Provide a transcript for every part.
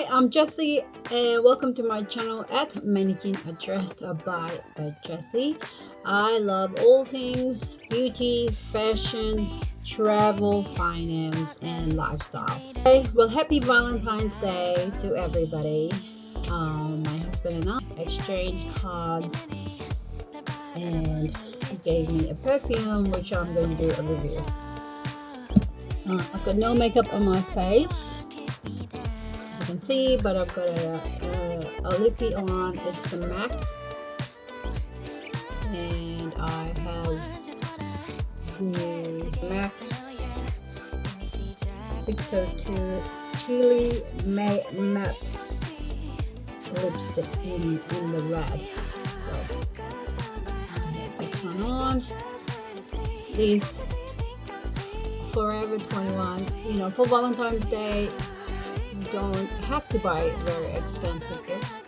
Hi, I'm Jessie, and welcome to my channel at Mannequin Addressed by Jessie. I love all things beauty, fashion, travel, finance, and lifestyle. Okay, well, happy Valentine's Day to everybody. My husband and I exchanged cards, and he gave me a perfume, which I'm going to do a review. I've got no makeup on my face, as you can see, but I've got a lippy on. It's the MAC, and I have the MAC 602 Chili Matte lipstick in the red. So I have this one on. These Forever 21, for Valentine's Day, you don't have to buy very expensive gifts.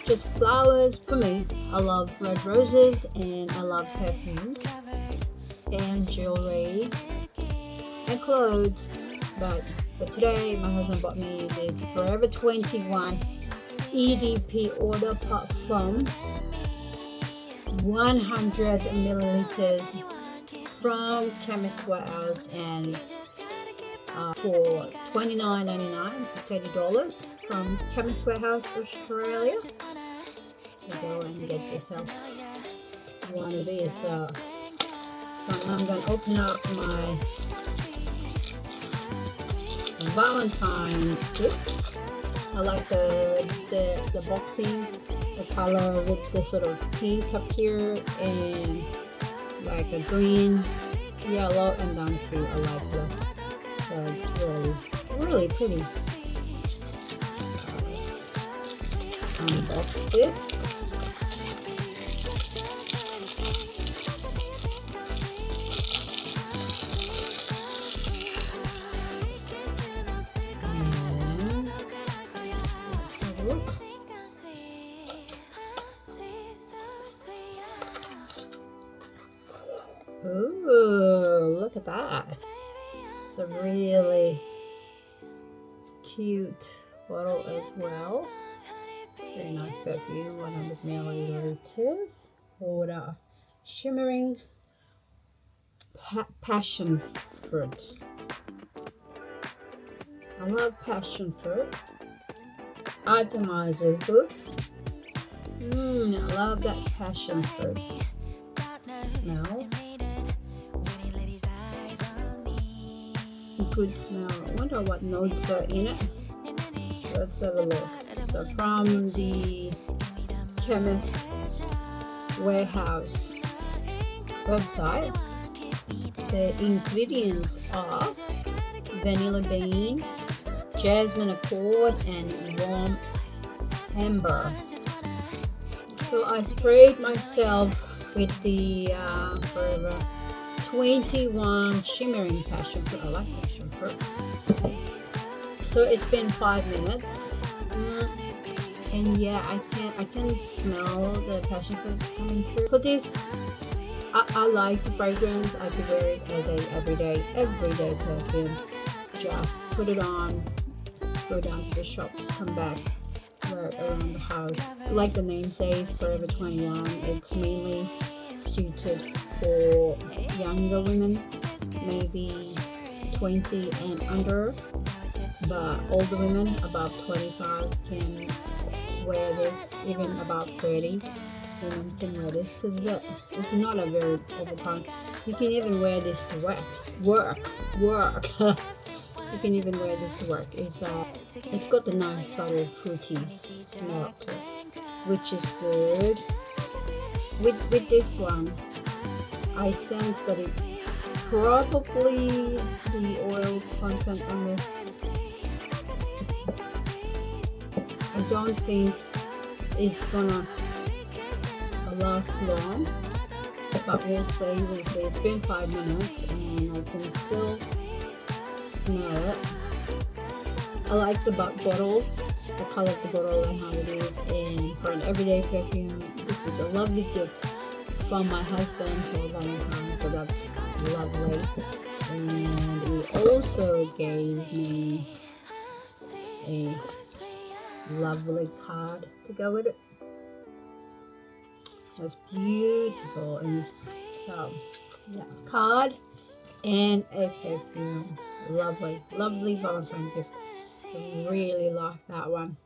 Just flowers for me. I love red roses, and I love perfumes and jewelry and clothes. But today, my husband bought me this Forever 21 EDP Order Parfum, 100 milliliters from Chemist Warehouse, and it's for $29.99, $30 from Chemist Warehouse, Australia. So go and get yourself one of these. So I'm going to open up my Valentine's gift. I like the boxing, the color with the sort of pink up here and like a green, yellow, and down to a light blue. So it's really pretty. Let's unbox this. And let's have a look. Ooh, look at that. It's a really cute bottle as well. Very nice perfume, 100 milliliters. Order Shimmering Passionfruit. I love Passionfruit. Atomizer is good. I love that Passionfruit smell. Good smell. I wonder what notes are in it. Let's have a look. So from the Chemist Warehouse website, the ingredients are vanilla bean, jasmine accord, and warm amber. So I sprayed myself with the Forever 21 Shimmering Passionfruit. I like Passionfruit. So it's been 5 minutes, and yeah, I can smell the Passionfruit coming through. For this, I like the fragrance. I could wear it as a everyday perfume. Just put it on, go down to the shops, come back, wear it around the house. Like the name says, Forever 21. It's mainly suited for younger women, maybe 20 and under, but older women above 25 can wear this. Even about 30 women can wear this, because it's not a very overpowering. You can even wear this to work. You can even wear this to work. It's got the nice subtle fruity smell to it, which is good. With this one, I sense that it probably the oil content on this, I don't think it's gonna last long, but we'll see. It's been 5 minutes and I can still smell it. I like the bottle, the color of the bottle and how it is, and for an everyday perfume, this is a lovely gift from my husband for Valentine, so that's lovely. And he also gave me a lovely card to go with it. That's beautiful. And so, yeah, card and a perfume. Lovely, lovely Valentine gift. I really like that one.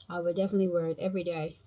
I would definitely wear it every day.